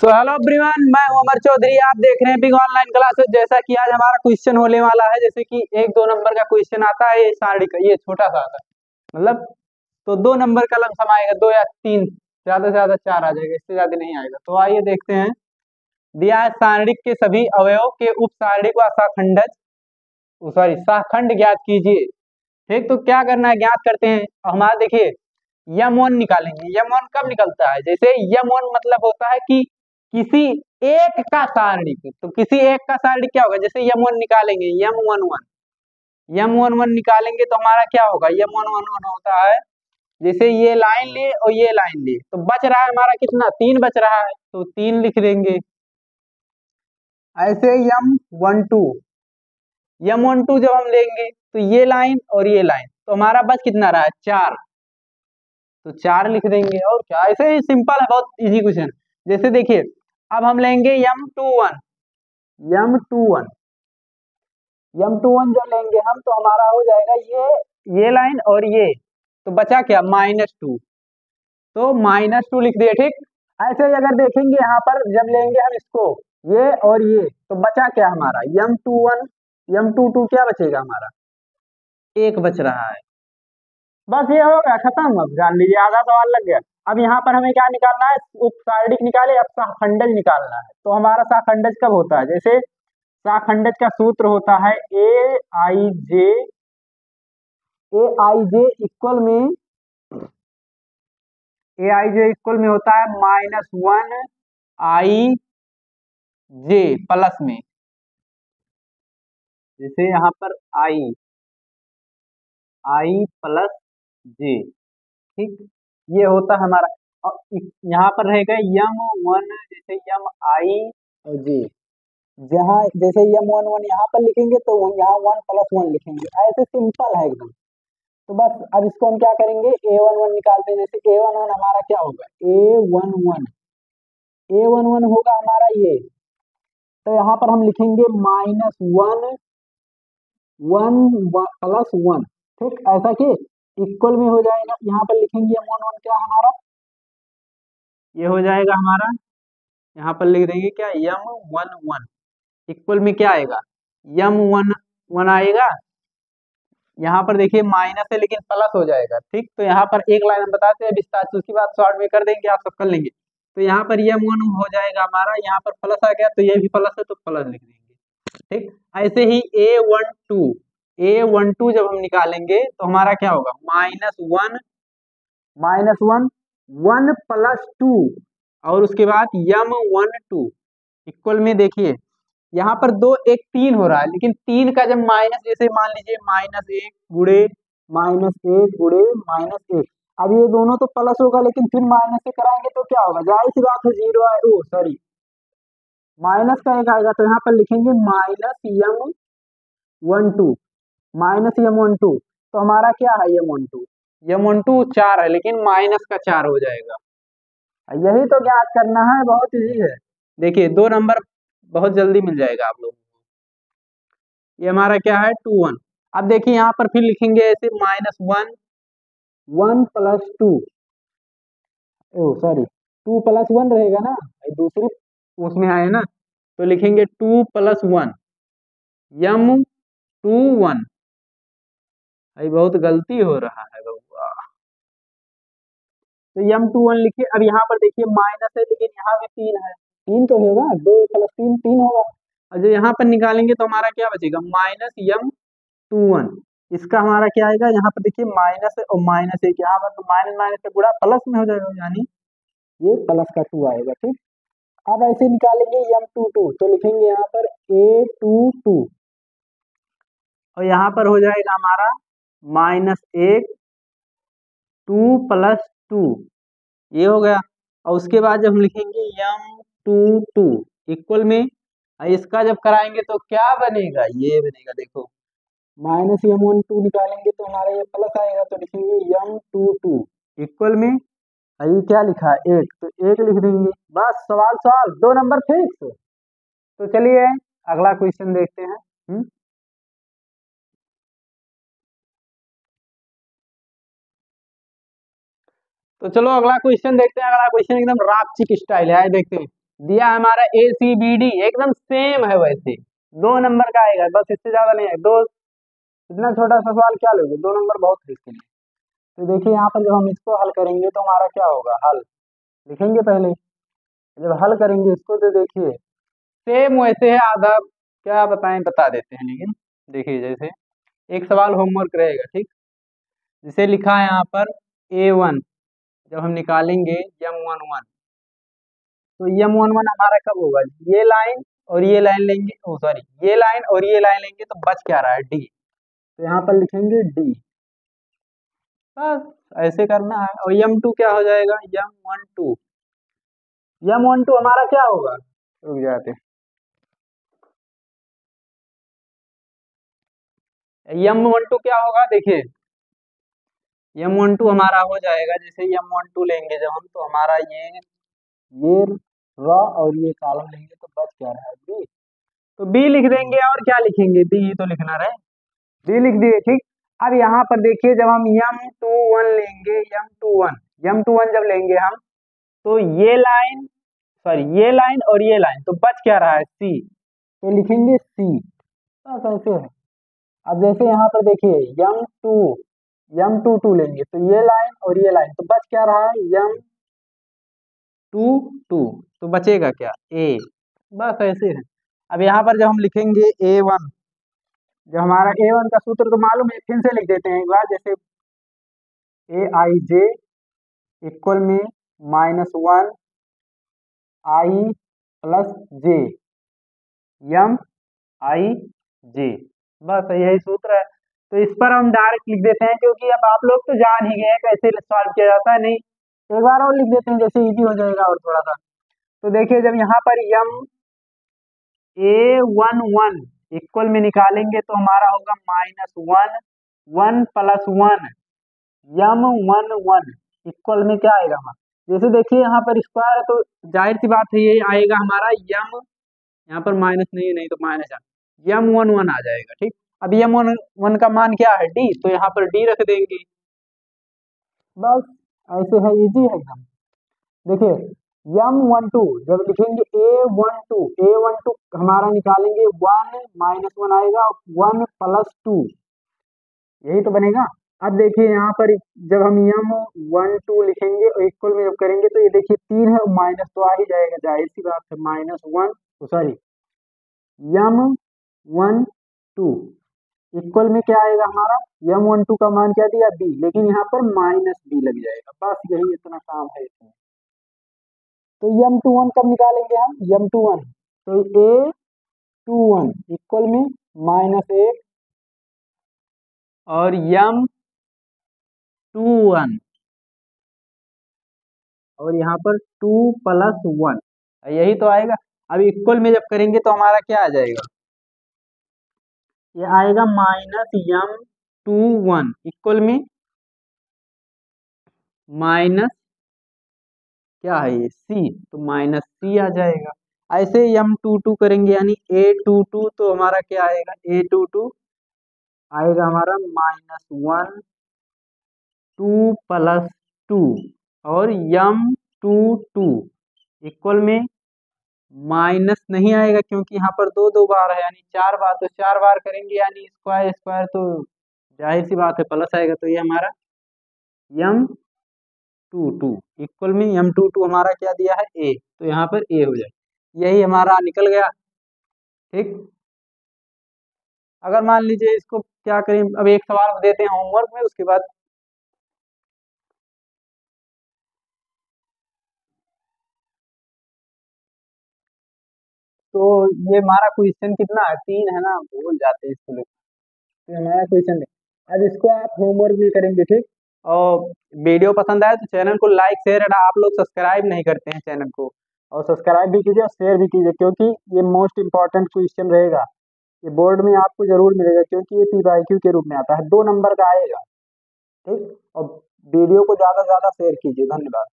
So hello everyone, मैं उमर चौधरी। आप देख रहे हैं बिग ऑनलाइन क्लासेस। जैसा कि आज हमारा क्वेश्चन होने वाला है, जैसे कि 1-2 नंबर का क्वेश्चन आता है, ये सारणी का, ये छोटा सा आता है मतलब। तो 2 नंबर का लमसम आएगा, 2 या 3, ज्यादा से ज्यादा 4 आ जाएगा, इससे ज्यादा नहीं आएगा। तो आइए देखते हैं। दिया है सारणी के सभी अवयव के उप सारणी को शाखंड ज्ञात कीजिए। ठीक, तो क्या करना है, ज्ञात करते हैं। हमारा देखिए, यम1 निकालेंगे। यम1 कब निकलता है, जैसे यम1 मतलब होता है कि किसी एक का सारणी। तो किसी एक का सारणी क्या होगा, जैसे यम1 निकालेंगे, यम11 निकालेंगे तो हमारा क्या होगा, यम11 होता है, जैसे ये लाइन लिए और ये लाइन लिए, तो बच रहा है हमारा कितना, 3 बच रहा है, तो 3 लिख देंगे। ऐसे यम12 जब हम लेंगे तो ये लाइन और ये लाइन, तो हमारा बच कितना रहा है, 4, तो 4 लिख देंगे। और क्या, ऐसे ही सिंपल है, बहुत इजी क्वेश्चन। जैसे देखिए, अब हम लेंगे यम21 जो लेंगे हम, तो हमारा हो जाएगा ये लाइन और ये, तो बचा क्या, -2, तो -2 लिख दिए। ठीक, ऐसे ही अगर देखेंगे यहाँ पर, जब लेंगे हम इसको, ये और ये, तो बचा क्या हमारा, यम22 क्या बचेगा हमारा, 1 बच रहा है। बस ये हो गया, खत्म। अब जान लीजिए, आधा सवाल लग गया। अब यहाँ पर हमें क्या निकालना है, उपसारणिक निकाले, अब शाखंडज निकालना है। तो हमारा शाखंडज कब होता है, जैसे शाखंडज का सूत्र होता है ए आई जे इक्वल में होता है -1 i j प्लस में, जैसे यहाँ पर i प्लस j। ठीक, ये होता है हमारा। और यहाँ पर रहेगा यम1, जैसे यम आई और जे, जहाँ जैसे यम11 यहाँ पर लिखेंगे तो यहाँ 1+1 लिखेंगे, ऐसे सिंपल है एकदम। तो बस अब इसको हम क्या करेंगे, a11 निकालते हैं। जैसे a11 हमारा क्या होगा, a11 होगा हमारा ये, तो यहाँ पर हम लिखेंगे -1 ठीक, ऐसा कि इक्वल में हो जाएगा। यहाँ पर लिखेंगे m11 क्या हमारा, ये हो जाएगा हमारा, यहाँ पर लिख देंगे क्या, यम11 इक्वल में क्या आएगा, यम11 आएगा। यहाँ पर देखिए माइनस है लेकिन प्लस हो जाएगा। ठीक, तो यहाँ पर एक लाइन हम बताते हैं विस्तार से, उसके बाद शॉर्ट में कर देंगे, आप सब कर लेंगे। तो यहाँ पर यम1 हो जाएगा हमारा, यहाँ पर प्लस आ गया तो ये भी प्लस है तो प्लस लिख देंगे। ठीक, ऐसे ही ए12 जब हम निकालेंगे तो हमारा क्या होगा, -1 और उसके बाद यम12 इक्वल में, देखिए यहाँ पर 2 1 3 हो रहा है, लेकिन 3 का जब माइनस, जैसे मान लीजिए -1 गुणे -1, अब ये दोनों तो प्लस होगा, लेकिन फिर माइनस से कराएंगे तो क्या होगा, जाहिर सी बात है जीरो है, ओ सॉरी, माइनस का एक आएगा, तो यहाँ पर लिखेंगे -यम12 तो हमारा क्या है, यम12 4 है, लेकिन माइनस का 4 हो जाएगा। यही तो ज्ञात करना है, बहुत इजी है। देखिए 2 नंबर बहुत जल्दी मिल जाएगा आप लोगों को। ये हमारा क्या है, 21। अब देखिए यहाँ पर फिर लिखेंगे ऐसे -1 ओ सॉरी 2+1 रहेगा ना, ये दूसरी उसमें आए ना, तो लिखेंगे 2+1 यम21। अभी बहुत गलती हो रहा है बउआ, तो यम21 लिखिए। अब यहाँ पर देखिए माइनस है, लेकिन यहाँ भी 3 है, 3 तो होगा, 2+3 होगा। और जो यहाँ पर निकालेंगे तो हमारा क्या बचेगा, -यम21। इसका हमारा क्या आएगा, यहाँ पर देखिए माइनस है और -1, यहाँ पर तो माइनस माइनस का गुणा प्लस में हो जाएगा, यानी ये प्लस का 2 आएगा। ठीक, अब ऐसे निकालेंगे यम22, तो लिखेंगे यहाँ पर a22 और यहाँ पर हो जाएगा हमारा -1 2+2, ये हो गया। और उसके बाद जब हम लिखेंगे यम22 इक्वल में, इसका जब कराएंगे तो क्या बनेगा, ये बनेगा, देखो -यम12 निकालेंगे तो हमारा ये प्लस आएगा, तो लिखेंगे यम22 इक्वल में, ये क्या लिखा है, 1, तो 1 लिख देंगे। बस सवाल सॉल्व, 2 नंबर फिक्स। तो चलिए अगला क्वेश्चन देखते हैं। तो चलो अगला क्वेश्चन देखते हैं। अगला क्वेश्चन एकदम रापचिक स्टाइल है, देखते हैं। दिया है हमारा ACBD, एकदम सेम है वैसे, 2 नंबर का आएगा, बस इससे ज्यादा नहीं है। दो, इतना छोटा सा सवाल क्या लोगे, 2 नंबर बहुत है इसके लिए। तो देखिए यहाँ पर जब हम इसको हल करेंगे तो हमारा क्या होगा, हल लिखेंगे पहले। जब हल करेंगे इसको तो देखिए सेम वैसे है, आधा क्या बताएं बता देते हैं, लेकिन देखिए जैसे एक सवाल होमवर्क रहेगा, ठीक। जिसे लिखा है यहाँ पर A1, जब हम निकालेंगे M11, तो M11 हमारा कब होगा, ये लाइन और ये लाइन लेंगे, ओ सॉरी, ये लाइन और ये लाइन लेंगे तो बच क्या रहा है, D। तो यहाँ पर लिखेंगे D, बस ऐसे करना है। और M2 क्या हो जाएगा, M12 हमारा क्या होगा, रुक जाते, M12 क्या होगा, देखिए M12 हमारा हो जाएगा, जैसे M12 लेंगे जब हम, तो हमारा ये रॉ और ये कॉलम लेंगे तो बच क्या रहा है, बी। तो बी लिख देंगे, और क्या लिखेंगे, बी ही तो लिखना रहे, बी लिख दिए, ठीक। अब यहाँ पर देखिए जब हम M21 लेंगे, M21 जब लेंगे हम, तो ये लाइन, सॉरी ये लाइन और ये लाइन, तो बच क्या रहा है, सी, तो लिखेंगे सी, बस ऐसे है। अब जैसे यहाँ पर देखिए M22 लेंगे, तो ये लाइन और ये लाइन, तो बच क्या रहा है, M22, तो बचेगा क्या, ए, बस ऐसे है। अब यहाँ पर जब हम लिखेंगे A1, जब हमारा A1 का सूत्र तो मालूम है, फिर से लिख देते हैं एक बार, जैसे AIJ इक्वल में -1 I+J MIJ, बस यही सूत्र है। तो इस पर हम डायरेक्ट लिख देते हैं, क्योंकि अब आप लोग तो जान ही गए कैसे सॉल्व किया जाता है, नहीं एक बार और लिख देते हैं, जैसे इजी हो जाएगा और थोड़ा सा। तो देखिए जब यहाँ पर A11 इक्वल में निकालेंगे तो हमारा होगा -1 1 + 1 M11 इक्वल में क्या आएगा हमारा, जैसे देखिए यहाँ पर स्क्वायर है तो जाहिर सी बात है ये आएगा हमारा M, यहाँ पर माइनस नहीं है, नहीं तो माइनस M11 आ जाएगा, ठीक। अब M11 का मान क्या है, D, तो यहाँ पर D रख देंगे, बस ऐसे है, इजी है एकदम। देखिए M12 जब लिखेंगे A12 हमारा निकालेंगे 1 -1 आएगा, 1 + 2, यही तो बनेगा। अब देखिए यहाँ पर जब हम M12 लिखेंगे और इक्वल में जब करेंगे तो ये देखिए 3 है, माइनस तो आ ही जाएगा, जाहिर सी बात है, -1, सॉरी M12 इक्वल में क्या आएगा हमारा, M12 का मान क्या दिया, B, लेकिन यहाँ पर -B लग जाएगा, बस यही इतना काम है इसमें। तो M21 कब निकालेंगे हम, M21, तो A21 इक्वल में -1 और M21 और यहाँ पर 2 + 1, यही तो आएगा। अब इक्वल में जब करेंगे तो हमारा क्या आ जाएगा, ये आएगा -M21 इक्वल में माइनस क्या है ये, C, तो -C आ जाएगा। ऐसे M22 करेंगे यानी A22, तो हमारा क्या आएगा, A22 आएगा हमारा -1 2 + 2 और M22 इक्वल में माइनस नहीं आएगा, क्योंकि यहाँ पर दो बार है यानी 4 बार, तो 4 बार करेंगे यानी स्क्वायर स्क्वायर, तो जाहिर सी बात है प्लस आएगा, तो ये हमारा M22 इक्वल में M22 हमारा क्या दिया है, A, तो यहाँ पर A हो जाए, यही हमारा निकल गया, ठीक। अगर मान लीजिए इसको क्या करें, अब एक सवाल देते हैं होमवर्क में, उसके बाद तो ये हमारा क्वेश्चन कितना है, 3 है ना, भूल जाते हैं इसको लेकर। तो हमारा क्वेश्चन है, अब इसको आप होमवर्क भी करेंगे, ठीक। और वीडियो पसंद आए तो चैनल को लाइक शेयर, आप लोग सब्सक्राइब नहीं करते हैं चैनल को, और सब्सक्राइब भी कीजिए और शेयर भी कीजिए, क्योंकि ये मोस्ट इंपॉर्टेंट क्वेश्चन रहेगा, ये बोर्ड में आपको जरूर मिलेगा, क्योंकि ये PYQ के रूप में आता है, 2 नंबर का आएगा, ठीक। और वीडियो को ज़्यादा से ज़्यादा शेयर कीजिए, धन्यवाद।